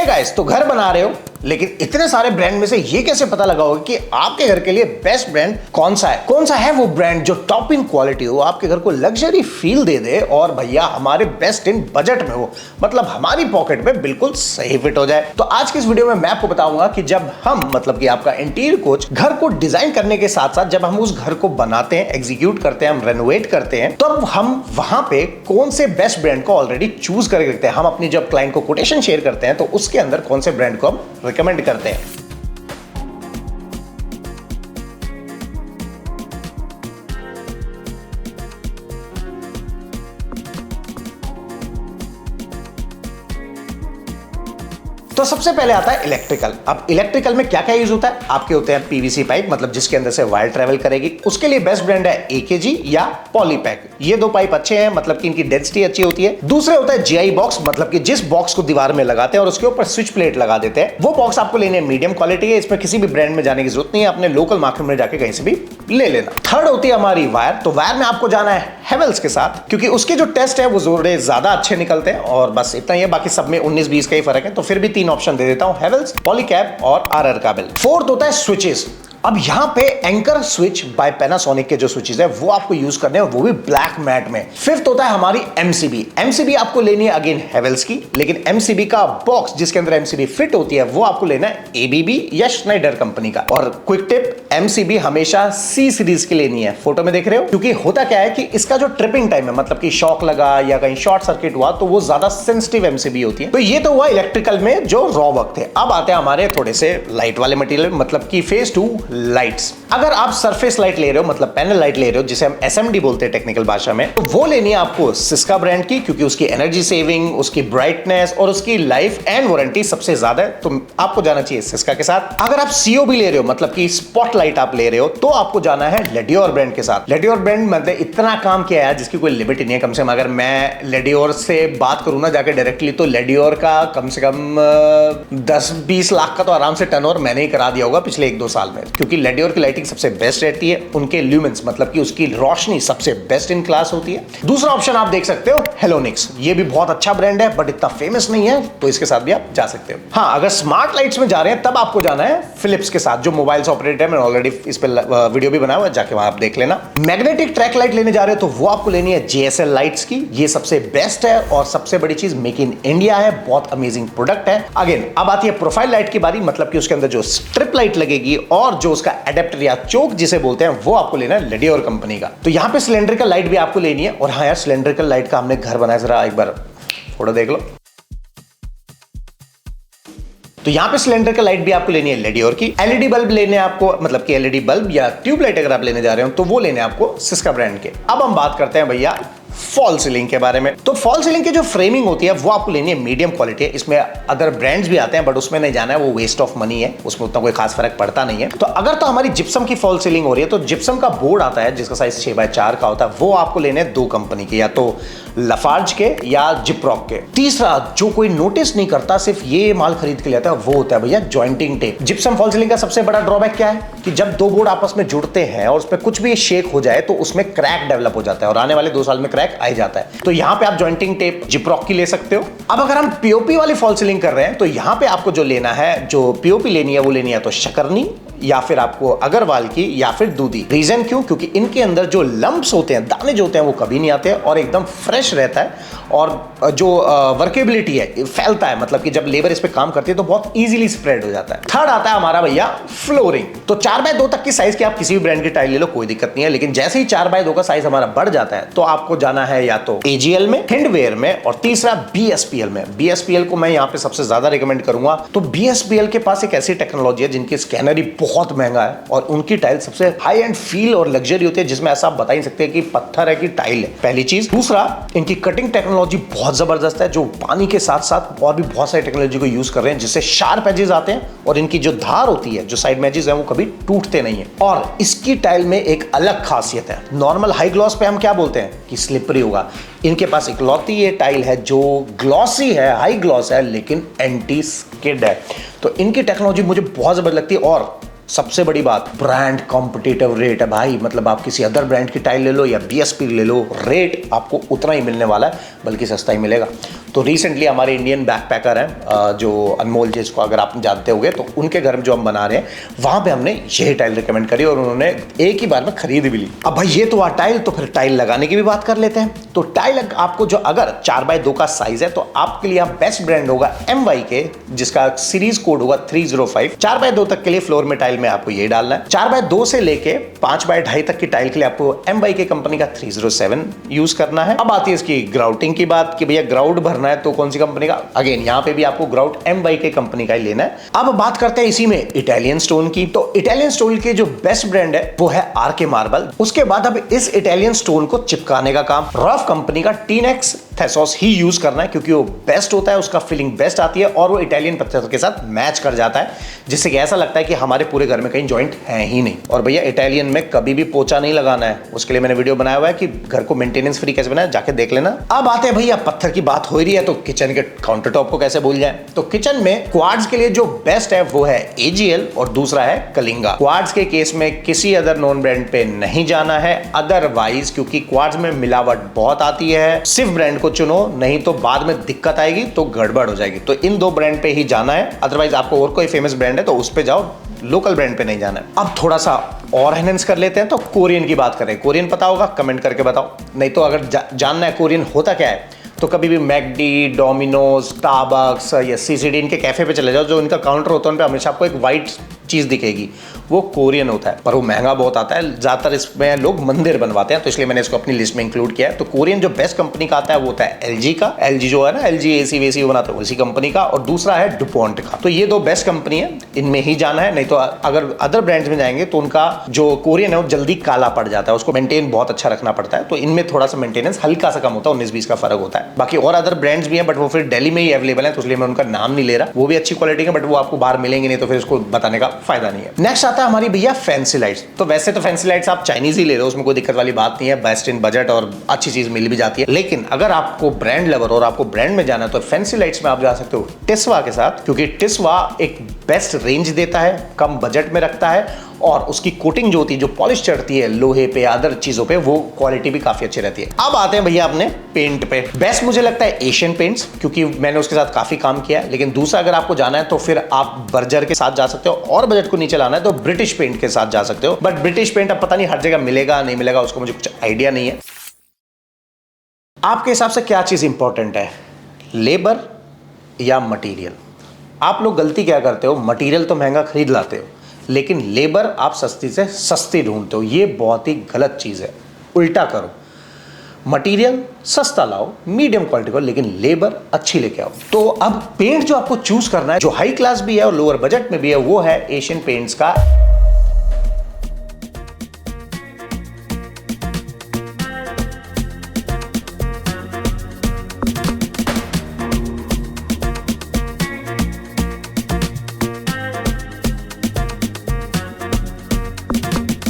Hey guys, तो घर बना रहे हो लेकिन इतने सारे ब्रांड में से ये कैसे पता लगा होगा कि आपके घर के लिए बेस्ट ब्रांड कौन सा है वो ब्रांड जो टॉप इन क्वालिटी हो, आपके घर को लग्जरी फील दे दे और भैया हमारे बेस्ट इन बजट में हो, मतलब हमारी पॉकेट में बिल्कुल सही फिट हो जाए। तो आज की इस वीडियो में मैं आपको बताऊंगा कि जब हम मतलब कि आपका इंटीरियर कोच घर को डिजाइन करने के साथ साथ जब हम उस घर को बनाते हैं, एग्जीक्यूट करते हैं, हम रेनोवेट करते हैं, तब हम वहां पे कौन से बेस्ट ब्रांड को ऑलरेडी चूज करके रखते हैं। हम अपनी जब क्लाइंट को कोटेशन शेयर करते हैं तो उसके अंदर कौन से ब्रांड को हम रिकमेंड करते हैं। तो सबसे पहले आता है इलेक्ट्रिकल। अब इलेक्ट्रिकल में क्या क्या यूज होता है? आपके होते हैं पीवीसी पाइप, मतलब जिसके अंदर से वायर ट्रेवल करेगी, उसके लिए बेस्ट ब्रांड है एकेजी या पॉलीपैक। ये दो पाइप अच्छे हैं, मतलब कि इनकी डेंसिटी अच्छी होती है। दूसरे होता है जीआई बॉक्स, मतलब कि जिस बॉक्स को दीवार में लगाते हैं और उसके ऊपर स्विच प्लेट लगा देते हैं, वो बॉक्स आपको लेने मीडियम क्वालिटी है। इसमें किसी भी ब्रांड में जाने की जरूरत नहीं है, अपने लोकल मार्केट में जाके कहीं से भी ले लेना। थर्ड होती है हमारी वायर। तो वायर में आपको जाना है हेवेल्स के साथ, क्योंकि उसके जो टेस्ट है वो जोड़े ज्यादा अच्छे निकलते हैं और बस इतना ही है, बाकी सब में 19-20 का ही फर्क है। तो फिर भी 3 ऑप्शन दे देता हूं, हेवेल्स, पॉलीकैब और आरआर काबिल। फोर्थ होता है स्विचेस। अब यहां पे एंकर स्विच बाय पैनासोनिक के जो स्विचेस है वो आपको यूज करने हैं, वो भी ब्लैक मैट में। फिफ्थ होता है हमारी एमसीबी। एमसीबी आपको लेनी है अगेन हेवेल्स की, लेकिन एमसीबी का बॉक्स जिसके अंदर एमसीबी फिट होती है वो आपको लेना है एबीबी या श्नाइडर कंपनी का। और क्विक टिप, एमसीबी हमेशा सी सीरीज की लेनी है। फोटो में देख रहे हो, क्योंकि होता क्या है कि इसका जो ट्रिपिंग टाइम है, मतलब कि शॉक लगा या कहीं शॉर्ट सर्किट हुआ तो वो ज्यादा सेंसिटिव एमसीबी होती है। तो ये तो हुआ इलेक्ट्रिकल में जो रॉ वर्क थे। अब आते हैं हमारे थोड़े से लाइट वाले मटेरियल, मतलब कि फेज 2 लाइट्स। अगर आप सरफेस लाइट ले रहे हो, मतलब पैनल लाइट ले रहे हो, जिसे हम एसएमडी बोलते हैं टेक्निकल भाषा में, तो वो लेनी है आपको सिस्का ब्रांड की, क्योंकि उसकी एनर्जी सेविंग, उसकी ब्राइटनेस और उसकी लाइफ एंड वारंटी सबसे ज्यादा है। तो आपको जाना चाहिए सिस्का के साथ। अगर आप सीओबी ले रहे हो, मतलब कि स्पॉट लाइट आप ले रहे हो, तो आपको जाना है लेडियोर ब्रांड के साथ। लेडियोर ब्रांड मतलब इतना काम किया है जिसकी कोई लिमिट नहीं है। कम से कम अगर मैं लेडियोर से बात करूं ना जाके डायरेक्टली, तो लेडियोर का कम से कम 10-20 लाख का तो आराम से टर्नओवर मैंने ही करा दिया होगा पिछले 1-2 साल में, क्योंकि लेडियोर की लाइटिंग सबसे बेस्ट रहती है। उनके ल्यूमेंस, मतलब कि उसकी रोशनी सबसे बेस्ट इन क्लास होती है। दूसरा ऑप्शन आप देख सकते हो हेलोनिक्स। ये भी बहुत अच्छा ब्रांड है बट इतना फेमस नहीं है, तो इसके साथ भी आप जा सकते हो। हाँ, अगर स्मार्ट लाइट्स में जा रहे हैं तब आपको जाना है फिलिप्स के साथ, जो मोबाइल से ऑपरेट है। मैंने ऑलरेडी इस पे वीडियो भी बनाया हुआ है, जाके वहां आप देख लेना। मैग्नेटिक ट्रैक लाइट लेने जा रहे हो तो वो आपको लेनी है जेएसएल लाइट्स की। ये सबसे बेस्ट है और सबसे बड़ी चीज मेक इन इंडिया है, बहुत अमेजिंग प्रोडक्ट है। अगेन अब आती है प्रोफाइल लाइट की बारी, मतलब कि उसके अंदर जो स्ट्रिप लाइट लगेगी और जो उसका एडेप्टर या चोक जिसे बोलते हैं वो आपको लेना है लेडियोर कंपनी का। तो यहां पे सिलेंड्रिकल लाइट भी आपको लेनी है। और हाँ यार, सिलेंड्रिकल लाइट का हमने घर बनाया, जरा एक बार फोटो देख लो। तो यहां पे सिलेंड्रिकल लाइट भी आपको लेनी है लेडियोर की। एलईडी बल्ब लेने आपको, मतलब कि एलईडी बल्ब या ट्यूबलाइट अगर आप लेने जा रहे हो तो वो लेने आपको सिस्का ब्रांड के। अब हम बात करते हैं भैया फॉल सीलिंग के बारे में। तो फॉल सीलिंग की जो फ्रेमिंग होती है वो आपको लेनी है मीडियम क्वालिटी है। इसमें अदर ब्रांड्स भी आते हैं बट उसमें नहीं जाना है, वो वेस्ट ऑफ मनी है, उसमें उतना कोई खास फर्क पड़ता नहीं है। तो अगर तो हमारी जिप्सम की फॉल सीलिंग हो रही है तो जिप्सम का बोर्ड आता है जिसका साइज 6x4 का होता है, वो आपको लेने हैं 2 कंपनी के, या तो लफार्ज के या जिप्रॉक के। तीसरा जो कोई नोटिस नहीं करता, सिर्फ ये माल खरीद के लेता है, वो होता है भैया jointing tape. Gypsum fall ceiling का सबसे बड़ा ड्रॉबैक क्या है कि जब 2 बोर्ड आपस में जुड़ते हैं और उसमें कुछ भी शेक हो जाए तो उसमें क्रैक डेवलप हो जाता है और आने वाले 2 साल में क्रैक आ जाता है। तो यहां पे आप जॉइंटिंग टेप जिप्रॉक की ले सकते हो। अब अगर हम पीओपी वाली फॉल सीलिंग कर रहे हैं तो यहां पे आपको जो लेना है, जो पीओपी लेनी है वो लेनी है तो शकरनी या फिर आपको अग्रवाल की या फिर दूधी। रीजन क्यों? क्योंकि इनके अंदर जो लंप्स होते हैं, दाने जो होते हैं, वो कभी नहीं आते और एकदम फ्रेश रहता है और जो वर्केबिलिटी है फैलता है, मतलब कि जब लेबर इस पे काम करती है तो बहुत इजीली स्प्रेड हो जाता है। थर्ड आता है हमारा भैया फ्लोरिंग। तो 4x2 तक की साइज की आप किसी भी ब्रांड की टाइल ले लो, कोई दिक्कत नहीं है, लेकिन जैसे ही 4x2 का साइज हमारा बढ़ जाता है तो आपको जाना है या तो एजीएल में, हिंडवेयर में, और तीसरा बीएसपीएल में। बीएसपीएल को मैं यहाँ पे सबसे ज्यादा रिकमेंड करूंगा। तो बीएसपीएल के पास एक ऐसी टेक्नोलॉजी है जिनकी स्कैनर ही बहुत महंगा है और उनकी टाइल सबसे हाई एंड फील और लग्जरी होती है, जिसमें ऐसा आप बता ही सकते हैं कि पत्थर है कि टाइल है, पहली चीज। दूसरा, इनकी कटिंग टेक्नोलॉजी बहुत जबरदस्त है, जो पानी के साथ साथ और भी बहुत सारी टेक्नोलॉजी को यूज कर रहे हैं, जिससे शार्प एजेस आते हैं और इनकी जो धार होती है, जो साइड में एजेस है, वो कभी टूटते नहीं है। और इसकी टाइल में एक अलग खासियत है। नॉर्मल हाई ग्लॉस पे हम क्या बोलते हैं कि स्लिपरी होगा, इनके पास इकलौती ये टाइल है जो ग्लॉसी है, हाई ग्लॉस है, लेकिन एंटी स्किड है। तो इनकी टेक्नोलॉजी मुझे बहुत जबरदस्त लगती है। और सबसे बड़ी बात, ब्रांड कॉम्पिटिटिव रेट है भाई। मतलब आप किसी अदर ब्रांड की टाइल ले लो या बीएसपी ले लो, रेट आपको उतना ही मिलने वाला है, बल्कि सस्ता ही मिलेगा। तो रिसेंटली हमारे इंडियन बैकपैकर हैं जो अनमोल जिसको अगर आप जानते होंगे, तो उनके घर में जो हम बना रहे हैं वहां पे हमने यही टाइल रिकमेंड करी और उन्होंने एक ही बार में खरीद भी ली। अब भाई ये तो हुआ टाइल, तो फिर टाइल लगाने की भी बात कर लेते हैं। तो टाइल आपको जो अगर 4x2 का साइज है तो आपके लिए बेस्ट ब्रांड होगा MYK, जिसका सीरीज कोड होगा 305। 4x2 तक के लिए फ्लोर में टाइल में आपको ये डालना है। 4x2 से लेके 5x2.5 तक की टाइल के लिए आपको MYK कंपनी का 307 यूज करना है। अब आती है इसकी ग्राउटिंग की बात कि भैया ग्राउट भरना है तो कौन सी कंपनी का, अगेन यहाँ पे भी आपको ग्राउट MYK कंपनी का ही लेना है। अब बात करते हैं इसी में इटालियन स्टोन की। तो इटालियन स्टोन के जो बेस्ट ब्रांड है वो है RK मार्बल। उसके बाद अब इस इटालियन स्टोन को चिपकाने का काम रफ कंपनी का टीनेक्स थेसोस ही यूज करना है, क्योंकि वो बेस्ट होता है, उसका फिलिंग बेस्ट आती है और वो इटालियन पत्थर के साथ मैच कर जाता है, जिससे कि ऐसा लगता है कि हमारे पूरे घर में कहीं जॉइंट है ही नहीं। और भैया इटालियन में कभी भी पोछा नहीं लगाना है, उसके लिए मैंने वीडियो बनाया हुआ है कि घर को मेंटेनेंस फ्री कैसे बनाए, जाके देख लेना। अब आते हैं भैया पत्थर की बात हो रही है तो किचन के काउंटर टॉप को कैसे भूल जाए। तो किचन में क्वार्ट्ज के लिए जो बेस्ट है वो है AGL और दूसरा है कलिंगा। क्वार्ट्ज के केस में किसी अदर नॉन ब्रांड पे नहीं जाना है अदरवाइज, क्योंकि क्वार्ट्ज में मिलावट बहुत आती है। सिर्फ ब्रांड को चुनो, नहीं तो बाद में दिक्कत आएगी, तो गड़बड़ हो जाएगी। तो इन 2 ब्रांड पे ही जाना है, अदरवाइज आपको और कोई फेमस ब्रांड है तो उस पे जाओ, लोकल ब्रांड पे नहीं जाना है। अब थोड़ा सा और एनहांस कर लेते हैं तो कोरियन की बात करें। कोरियन पता होगा, कमेंट करके बताओ। नहीं तो अगर जानना है कोरियन होता क्या है तो कभी भी मैकडी, डोमिनोज, स्टारबक्स या CCD इनके कैफे पे चले जाओ, जो इनका काउंटर होता है उन पे हमेशा आपको एक वाइट चीज दिखेगी, वो कोरियन होता है, पर वो महंगा बहुत आता है। ज्यादातर इसमें लोग मंदिर बनवाते हैं, तो इसलिए मैंने इसको अपनी लिस्ट में इंक्लूड किया है। तो कोरियन जो बेस्ट कंपनी का आता है वो होता है LG का। LG जो है ना, LG AC वेसी बनाते हैं उसी कंपनी का, और दूसरा है डुपॉन्ट का। तो ये 2 बेस्ट कंपनी है, इनमें ही जाना है। नहीं तो अगर अदर ब्रांड्स में जाएंगे तो उनका जो कोरियन है वो जल्दी काला पड़ जाता है, उसको मेंटेन बहुत अच्छा रखना पड़ता है। तो इनमें थोड़ा सा मेंटेनेंस हल्का सा कम होता है, 19-20 का फर्क होता है। बाकी और अदर ब्रांड्स भी हैं, बट वो फिर दिल्ली में ही अवेलेबल है, तो इसलिए मैं उनका नाम नहीं ले रहा। वो भी अच्छी क्वालिटी के, बट वो आपको बाहर मिलेंगे नहीं, तो फिर उसको बताने का फायदा नहीं है। नेक्स्ट आता है हमारी भैया फैंसी लाइट्स। तो वैसे तो फैंसी लाइट्स आप चाइनीज ही ले लो, उसमें कोई दिक्कत वाली बात नहीं है, बेस्ट इन बजट और अच्छी चीज मिल भी जाती है। लेकिन अगर आपको ब्रांड लवर और आपको ब्रांड में जाना है तो फैंसी लाइट्स में आप जा सकते हो टिस्वा के साथ, क्योंकि टिस्वा एक बेस्ट रेंज देता है, कम बजट में रखता है, और उसकी कोटिंग जो होती है, जो पॉलिश चढ़ती है लोहे पे अदर चीजों पे, वो क्वालिटी भी काफी अच्छी रहती है। अब आते हैं भैया अपने पेंट पे। बेस्ट मुझे लगता है एशियन पेंट्स, क्योंकि मैंने उसके साथ काफी काम किया है। लेकिन दूसरा अगर आपको जाना है तो फिर आप बर्जर के साथ जा सकते हो, और बजट को नीचे लाना है तो ब्रिटिश पेंट के साथ जा सकते हो। बट ब्रिटिश पेंट अब पता नहीं हर जगह मिलेगा नहीं मिलेगा, उसको मुझे कुछ आइडिया नहीं है। आपके हिसाब से क्या चीज इंपॉर्टेंट है, लेबर या मटीरियल? आप लोग गलती क्या करते हो, मटीरियल तो महंगा खरीद लाते हो, लेकिन लेबर आप सस्ती से सस्ती ढूंढते हो। ये बहुत ही गलत चीज है, उल्टा करो। मटेरियल सस्ता लाओ, मीडियम क्वालिटी का, लेकिन लेबर अच्छी लेके आओ। तो अब पेंट जो आपको चूज करना है, जो हाई क्लास भी है और लोअर बजट में भी है, वो है एशियन पेंट्स का